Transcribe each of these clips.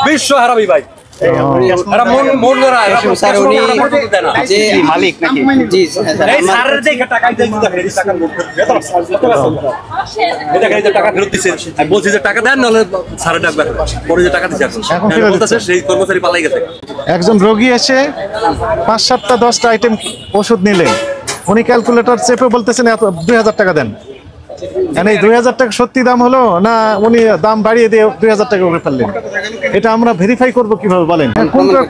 বিশ্ব হারাবি ভাই। মালিক নাকি? জি টাকা ফেরত দিচ্ছে, বলছি যে টাকা দেন, নাহলে সাড়ে ডাকবে, পরে যে টাকা দিচ্ছে এখন সেই কর্মচারী পালাই গেছে। একজন রোগী এসে ৫, ৭টা 10টা আইটেম ওষুধ নিলেন, উনি ক্যালকুলেটর চেপে বলতেছেন ২,০০০ টাকা দেন। এই ২,০০০ টাকা সত্যি দাম হলো না উনি দাম বাড়িয়ে দিয়ে ২,০০০ টাকা করে ফেললেন? এটা আমরা ভেরিফাই করবো কিভাবে বলেন?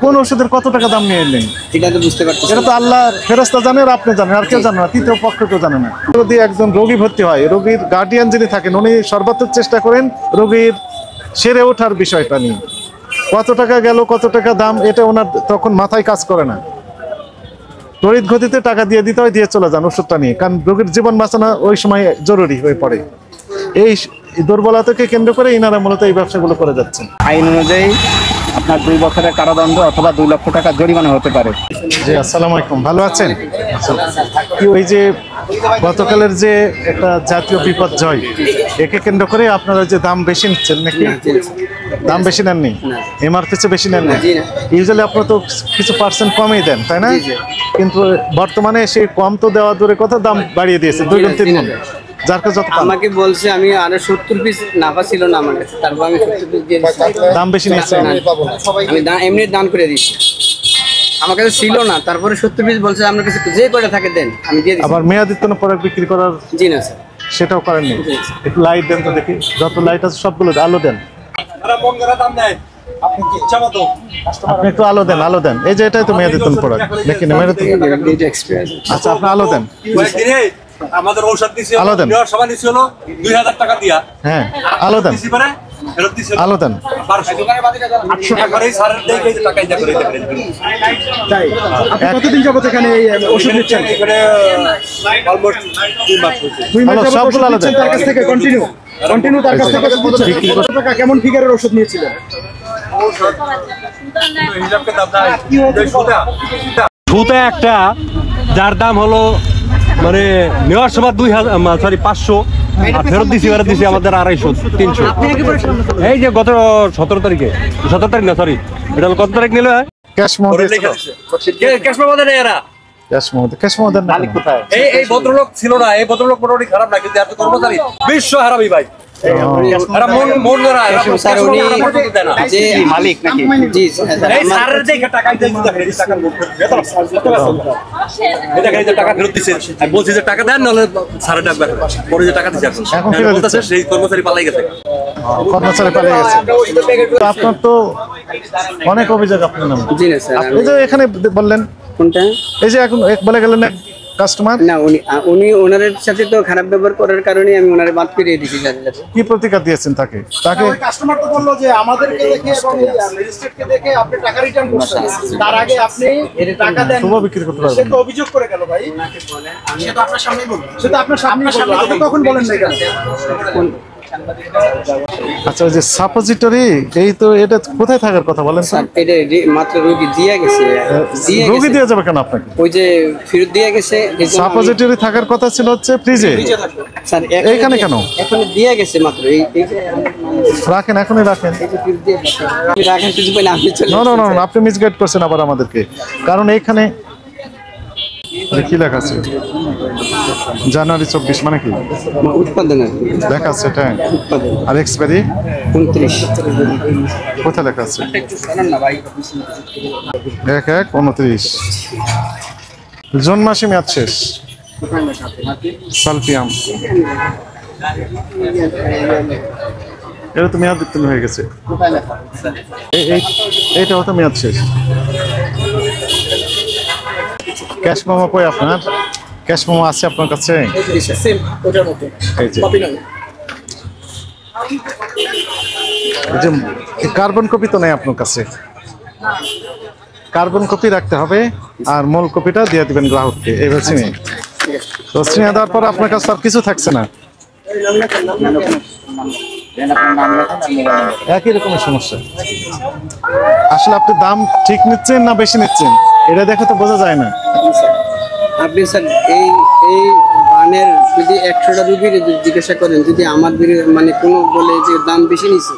কোন ওষুধের কত টাকা দাম নিয়ে এলেন এটা তো বুঝতে পারছি। এটা তো আল্লাহ ফেরেশতা জানে আর আপনি জানেন, আর কেউ জানে না, তৃতীয় পক্ষ কেউ জানে না। যদি একজন রোগী ভর্তি হয়, রোগীর গার্ডিয়ান যিনি থাকেন উনি সর্বাত্মক চেষ্টা করেন রোগীর সেরে ওঠার বিষয়টা নিয়ে। কত টাকা গেল, কত টাকা দাম, এটা ওনার তখন মাথায় কাজ করে না। তড়িৎ গতিতে টাকা দিয়ে দিতে হয়, দিয়ে চলে যান ওষুধটা নিয়ে, কারণ রোগীর জীবন বাঁচানো ওই সময় জরুরি হয়ে পড়ে। এই দুর্বলতাকে কেন্দ্র করে ইনারা মূলত এই ব্যবসাগুলো করে যাচ্ছেন। আইন অনুযায়ী আপনার 2 বছরের কারাদণ্ড অথবা 2 লক্ষ টাকা জরিমানা হতে পারে। জি, আসসালামু আলাইকুম, ভালো আছেন? কি ওই যে গতকালের যে একটা জাতীয় বিপর্যয়, একে কেন্দ্র করে আপনারা যে দাম বেশি নিচ্ছেন নাকি? দাম বেশি নেননি, এমআরপি চেয়ে বেশি নেননি। ইউজুয়ালি আপনারা তো কিছু পার্সেন্ট কমই দেন, তাই না? কিন্তু বর্তমানে সেই কম তো দেওয়া দূরে কথা, দাম বাড়িয়ে দিয়েছে 2 গুণ 3 গুণ। যার কাছে আমাকে বলছে আমি আরো 70 পিস নাফা ছিল না আমার কাছে, তারপর আমি 70 পিস দিয়ে দাম বেশি নিয়েছি, আমি এমনি দান করে দিচ্ছি। আমার কাছে ছিল না, তারপরে 70 পিস বলছে আপনার কাছে যে করে থাকে দেন, আমি দিয়ে দিচ্ছি। আবার মেয়াদিত্ব পরে বিক্রি করার? জি না স্যার, সেটাও করেননি। একটু লাইট দেন তো দেখি, যত লাইট আছে সবগুলো আলো দেন। আপনি একটু আলো দেন, আলো দেন। এই যে এটাই তো মেয়াদিত্ব প্রোডাক্ট দেখি না? আচ্ছা, আপনি আলো দেন। আমাদের ঔষধ দিছে, আলো দেন। সবাই নিছে হলো ২০০০ টাকা দিয়া। হ্যাঁ, আলো দেন, আলো দেন। ৮০০ টাকা করে সারের দেই এই টাকাই যা করে দেবেন। তাই আপনি কতদিন যাবত এখানে এই ওষুধ নিচ্ছেন? এখানে অলমোস্ট 2 মাস হয়েছে। 2 মাস যাবত সবগুলো আলো দেন তার কাছ থেকে কন্টিনিউ তার কাছ থেকে কত টাকা কেমন ফিগারের ওষুধ নিয়েছিলেন? হিসাবকে দাম নাই। সুতা একটা যার দাম হলো মানে নেওয়ার সময় 500, আর ফেরত দিছি আমাদের 250, 300। এই যে গত 17 তারিখে, 17 তারিখ না সরি, এটা কত তারিখ নিল? ক্যাশ মোডে, ক্যাশ মোডে নেই এরা। ক্যাশ মোডে মালিক কোথায়? এই ভদ্রলোক ছিল না, এই ভদ্রলোক মোটামুটি খারাপ না, কিন্তু এত কর্মচারী বিশ্ব হারাবি ভাই। মালিক নাকি? জি টাকা ফেরত দিচ্ছে, বলছি যে টাকা দেন, নাহলে সাড়ে ডাকবে, পরে যে টাকা দিচ্ছে এখন সেই কর্মচারী পালাই গেছে। কর্মচারী পালিয়ে গেছে। আপনার তো অনেক অভিযোগ আপনার নামে। জি না স্যার, এই যে এখানে বললেন কোনটা? এই যে এখন বলে গেলেন না কাস্টমার না, উনি ওনার সাথে তো খারাপ ব্যবহার করার কারণে আমি ওনারে বাদ ফিরিয়ে দিয়েছি। কি প্রতিকার দিয়েছেন তাকে? ওই কাস্টমার তো বললো যে আমাদেরকে দেখে এবং রেজিস্ট্রেটকে দেখে আপনি টাকা রিটার্ন করছেন, তার আগে আপনি টাকা দেন, শুভ বিক্রি করতে পারবেন। সে তো অভিযোগ করে গেল ভাই। সে তো আপনার সামনেই বলল, আপনি তখন বলেন না কেন? আচ্ছা, ওই যে সাপোজিটরি, এই তো এটা কোথায় থাকার কথা বলেন স্যার? এটা মাত্র রোগী দিয়ে গেছে। রোগী দিয়ে যাবে কেন আপনাকে? ওই যে ফেরত দিয়ে গেছে। সাপোজিটরি থাকার কথা ছিল হচ্ছে ফ্রিজে। স্যার এইখানে কেন? এখন দিয়ে গেছে মাত্র। রাখেন, এখনই রাখেন। রাখেন কিছু পাইলে আপনি চলে। না, আপনি মিসগাইড করছেন আবার আমাদেরকে, কারণ এইখানে কি লেখা আছে? জানুয়ারি 24 মানে কি উৎপাদনের লেখা আছে এটা? আর এক্সপায়ারি 29 কোথায় লেখা আছে? 1/1/29। জুন মাসে মেয়াদ শেষ। সালফিয়াম এটা তো মেয়াদ উত্তীর্ণ হয়ে গেছে। এইটাও তো মেয়াদ শেষ। ক্যাশ মেমো কই আপনার? ক্যাশ মেমো আছে আপনার কাছে? কার্বন কপি তো নেই আপনার কাছে? কার্বন কপি রাখতে হবে, আর মূল কপিটা দিয়ে দিবেন গ্রাহককে। এই হচ্ছে নিয়ে তো স্নেহ দেওয়ার পর আপনার কাছে আর কিছু থাকছে না, একই রকমের সমস্যা। আসলে আপনি দাম ঠিক নিচ্ছেন না বেশি নিচ্ছেন, এটা দেখে তো বোঝা যায় না। আপনি স্যার এই বানের যদি 100টা রুগীর জিজ্ঞাসা করেন, যদি আমার মানে কোনো বলে যে দাম বেশি নিচ্ছে,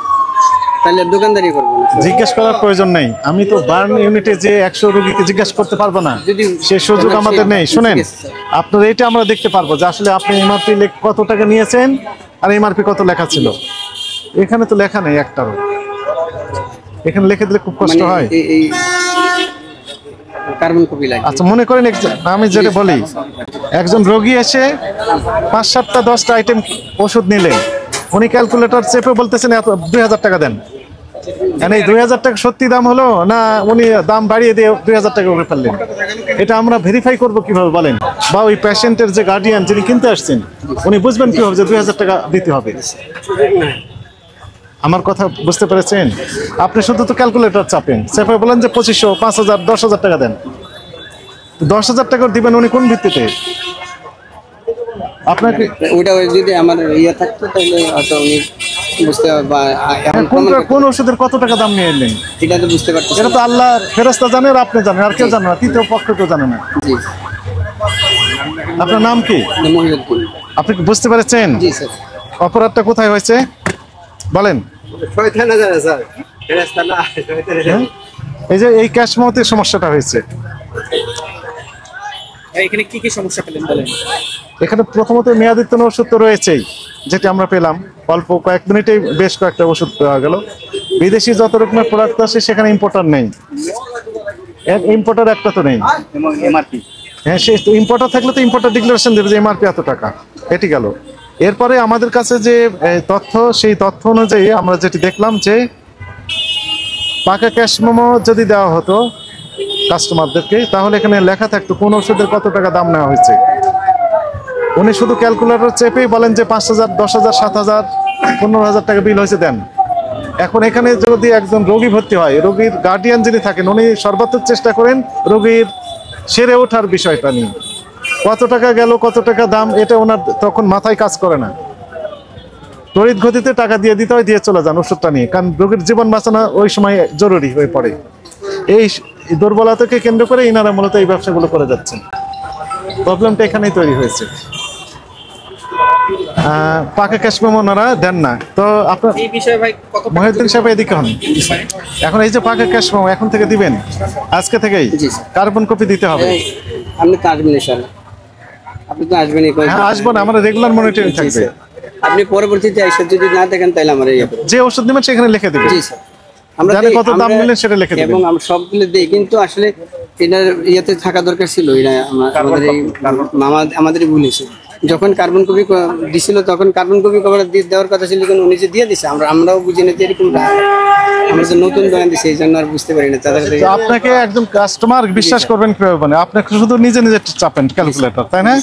তাহলে দোকানদারি করবো না। জিজ্ঞেস করার প্রয়োজন নেই। আমি তো বার্ন ইউনিটে যে 100 রোগীকে জিজ্ঞেস করতে পারবো না, সে সুযোগ আমাদের নেই। শুনেন, আপনার এটা আমরা দেখতে পারবো যে আসলে আপনি এমআরপি কত টাকা নিয়েছেন আর এমআরপি কত লেখা ছিল। এখানে তো লেখা নেই একটারও। এখানে লিখে দিলে খুব কষ্ট হয়। কার্বন কপি লাগে। আচ্ছা, মনে করেন আমি যেটা বলি, একজন রোগী এসে 5, 7টা 10টা আইটেম ওষুধ নিলেন, উনি ক্যালকুলেটর চেপে বলতেছেন 2000 টাকা দেন। এই 2000 টাকা সত্যি দাম হলো না উনি দাম বাড়িয়ে দিয়ে 2000 টাকা করে ফেললেন? এটা আমরা ভেরিফাই করবো কিভাবে বলেন? বা ওই পেশেন্টের যে গার্ডিয়ান যিনি কিনতে আসছেন উনি বুঝবেন কিভাবে যে 2000 টাকা দিতে হবে? আমার কথা বুঝতে পেরেছেন? আপনি শুধু তো ক্যালকুলেটর চাপেন, চেপে বলেন যে 2500, 5000, 10,000 টাকা দেন। 10,000 টাকা দিবেন উনি কোন ভিত্তিতে? আপনাকে ওটা যদি আমার থাকতো তাহলে হয়তো উনি বুঝতে কোন ওষুধের কত টাকা দাম নিয়ে এলেন এটা তো বুঝতে পারতেছি। এটা তো আল্লাহ ফেরেশতা জানে আর আপনি জানেন, আর কেউ জানে না, তৃতীয় পক্ষ কেউ জানে না। জি। আপনার নাম কি? মহিউদ্দিন। আপনি কি বুঝতে পেরেছেন জি স্যার। অপরাধটা কোথায় হয়েছে বলেন? এই যে এই ক্যাশ মতের সমস্যাটা হয়েছে। এখানে কি কি সমস্যা পেলেন বলেন? এখানে প্রথমত মেয়াদোত্তীর্ণ ওষুধ তো রয়েছেই, যেটি আমরা পেলাম অল্প কয়েক মিনিটেই বেশ কয়েকটা ওষুধ পাওয়া গেল। বিদেশি যত রকমের প্রোডাক্ট আছে সেখানে ইম্পোর্টার নেই, ইম্পোর্টার একটা তো নেই। এমআরপি, হ্যাঁ, সে ইম্পোর্টার থাকলে তো ইম্পোর্টার ডিক্লারেশন দেবে যে এমআরপি এত টাকা, এটি গেল। এরপরে আমাদের কাছে যে তথ্য, সেই তথ্য অনুযায়ী আমরা যেটি দেখলাম যে পাকা ক্যাশ মেমো যদি দেওয়া হতো কাস্টমারদেরকে, তাহলে এখানে লেখা থাকতো কোন ওষুধের কত টাকা দাম নেওয়া হয়েছে। উনি শুধু ক্যালকুলেটর চেপেই বলেন যে 5,000, 10,000, 7,000, 15,000 টাকা বিল হয়েছে দেন। এখন এখানে যদি একজন রোগী ভর্তি হয়, রোগীর গার্ডিয়ান যিনি থাকেন উনি সর্বাত্মক চেষ্টা করেন রোগীর সেরে ওঠার বিষয়টা নিয়ে। কত টাকা গেল, কত টাকা দাম, এটা ওনার তখন মাথায় কাজ করে না। তড়িৎ গতিতে টাকা দিয়ে দিতে হয়, দিয়ে চলে যান ওষুধটা নিয়ে, কারণ রোগীর জীবন বাঁচানো ওই সময় জরুরি হয়ে পড়ে। এই দুর্বলতাকে কেন্দ্র করে ইনারা মূলত এই ব্যবসাগুলো করে যাচ্ছেন। প্রবলেমটা এখানেই তৈরি হয়েছে। পাকা ক্যাশ মেমো ওনারা দেন না। তো আপনার এই বিষয়ে ভাই কত মহিউদ্দিন সাহেব এদিকে হন। এখন এই যে পাকা ক্যাশ মেমো এখন থেকে দিবেন, আজকে থেকেই জি স্যার। কার্বন কপি দিতে হবে। আপনি তো আসবেন স্যার, আপনি তো আসবেনই। হ্যাঁ, আসবো না, আমরা রেগুলার মনিটরিং থাকবে। আপনি পরবর্তীতে এসে যদি না দেখেন তাহলে আমার যে ওষুধ নেবেন সেখানে লিখে দেবেন। জি স্যার। আমরা জানি কত দাম নিলেন সেটা লিখে দেবেন। এবং আমরা সবগুলো দিই, কিন্তু আসলে এটার ইয়েতে থাকা দরকার ছিল। এরা আমাদেরই ভুল হয়েছে। যখন কার্বন কপি দিছিল তখন কার্বন কপি কভার দেওয়ার কথা ছিল, কিন্তু উনি যে দিয়ে দিছে আমরাও বুঝি না যে এরকম। আমরা যে নতুন দোকান দিচ্ছি এই জন্য আর বুঝতে পারি না। তাদের আপনাকে একদম কাস্টমার বিশ্বাস করবেন কিভাবে? মানে আপনাকে শুধু নিজে নিজে চাপেন ক্যালকুলেটর, তাই না?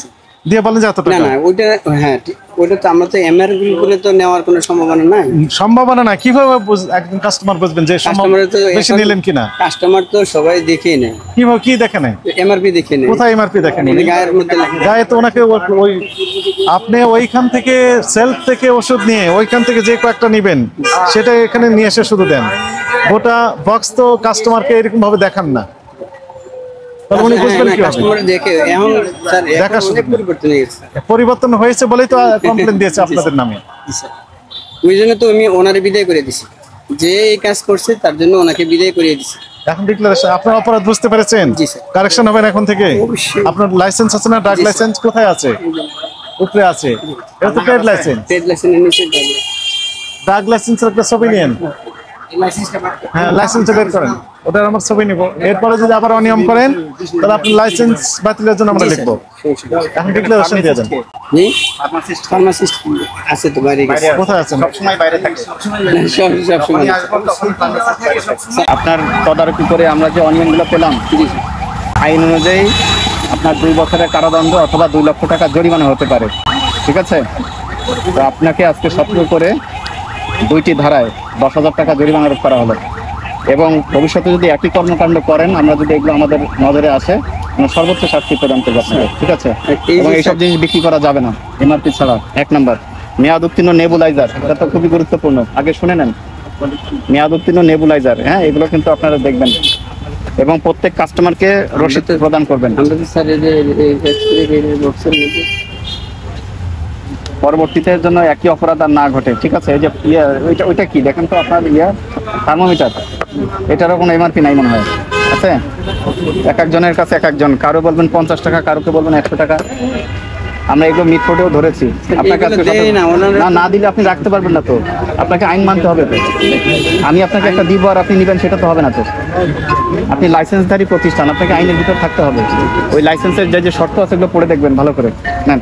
দিয়ে বলেন যে এত টাকা। না, ওইটা হ্যাঁ, ওইটা তো আমরা তো এমআরপি করে তো নেওয়ার কোনো সম্ভাবনা নাই। সম্ভাবনা না, কিভাবে একজন কাস্টমার বুঝবেন যে বেশি নিলেন কিনা? কাস্টমার তো সবাই দেখেই নেয়। কিভাবে কি দেখে নেয়? এমআরপি দেখে নেয়। কোথায় এমআরপি দেখেন? গায়ের মধ্যে গায়ে তো ওনাকে ওই আপনি ওইখান থেকে সেলফ থেকে ওষুধ নিয়ে ওইখান থেকে যে কয়েকটা নিবেন সেটা এখানে নিয়ে এসে শুধু দেন। গোটা বক্স তো কাস্টমারকে এরকম ভাবে দেখান না, তাহলে উনি বুঝবেন কি? কাস্টমার দেখে এখন স্যার দেখা অনেক পরিবর্তন হয়ে গেছে। পরিবর্তন হয়েছে বলেই তো কমপ্লেন দিয়েছে আপনাদের নামে। ওই জন্য তো আমি ওনারে বিদায় করে দিছি, যে এই কাজ করছে তার জন্য ওনাকে বিদায় করে দিছি। এখন ডিক্লারেশন আপনার অপরাধ বুঝতে পেরেছেন? জি স্যার। কারেকশন হবেন এখন থেকে। আপনার লাইসেন্স আছে না? ড্রাগ লাইসেন্স কোথায় আছে? উপরে আছে। এটা তো ট্রেড লাইসেন্স। ট্রেড লাইসেন্সের নিচে ড্রাগ লাইসেন্সের একটা ছবি নিন। হ্যাঁ, লাইসেন্সটা বের করেন, ওটার আমার ছবি নিব। এরপরে যদি আবার অনিয়ম করেন তাহলে আপনার লাইসেন্স বাতিলের জন্য আমরা লিখবো। এখন ডিক্লারেশন দিয়ে দেন। জি, ফার্মাসিস্ট আছে তো বাইরে গেছে। কোথায় আছেন? সবসময় বাইরে থাকে। সবসময় আপনার তদারকি করে আমরা যে অনিয়মগুলো পেলাম, আইন অনুযায়ী আপনার 2 বছরের কারাদণ্ড অথবা 2 লক্ষ টাকা জরিমানা হতে পারে। ঠিক আছে? তো আপনাকে আজকে সতর্ক করে 2টি ধারায় 10,000 টাকা জরিমানা আরোপ করা হলো। এবং ভবিষ্যতে যদি একই কর্মকাণ্ড করেন, আমরা যদি এগুলো আমাদের নজরে আসে, আমরা সর্বোচ্চ শাস্তি প্রদান করবো আপনাকে। ঠিক আছে? এবং এইসব জিনিস বিক্রি করা যাবে না এমআরপি ছাড়া। 1 নম্বর, মেয়াদ উত্তীর্ণ নেবুলাইজার, এটা তো খুবই গুরুত্বপূর্ণ, আগে শুনে নেন। মেয়াদ উত্তীর্ণ নেবুলাইজার, হ্যাঁ, এগুলো কিন্তু আপনারা দেখবেন। এবং প্রত্যেক কাস্টমারকে রসিদ প্রদান করবেন। আমরা তো স্যার পরবর্তীতে জন্য একই অপরাধ আর না ঘটে। ঠিক আছে? এই যে ওইটা কি দেখেন তো আপনার থার্মোমিটার, এটারও কোনো এমআরপি নাই মনে হয়, আছে? এক একজনের কাছে এক একজন, কারো বলবেন 50 টাকা, কারোকে বলবেন 100 টাকা। আমরা এগুলো মিটফোর্টেও ধরেছি। আপনার কাছে না দিলে আপনি রাখতে পারবেন না, তো আপনাকে আইন মানতে হবে। তো আমি আপনাকে একটা দিব আর আপনি নেবেন, সেটা তো হবে না। তো আপনি লাইসেন্সধারী প্রতিষ্ঠান, আপনাকে আইনের ভিতর থাকতে হবে। ওই লাইসেন্সের যে শর্ত আছে এগুলো পড়ে দেখবেন ভালো করে। নেন।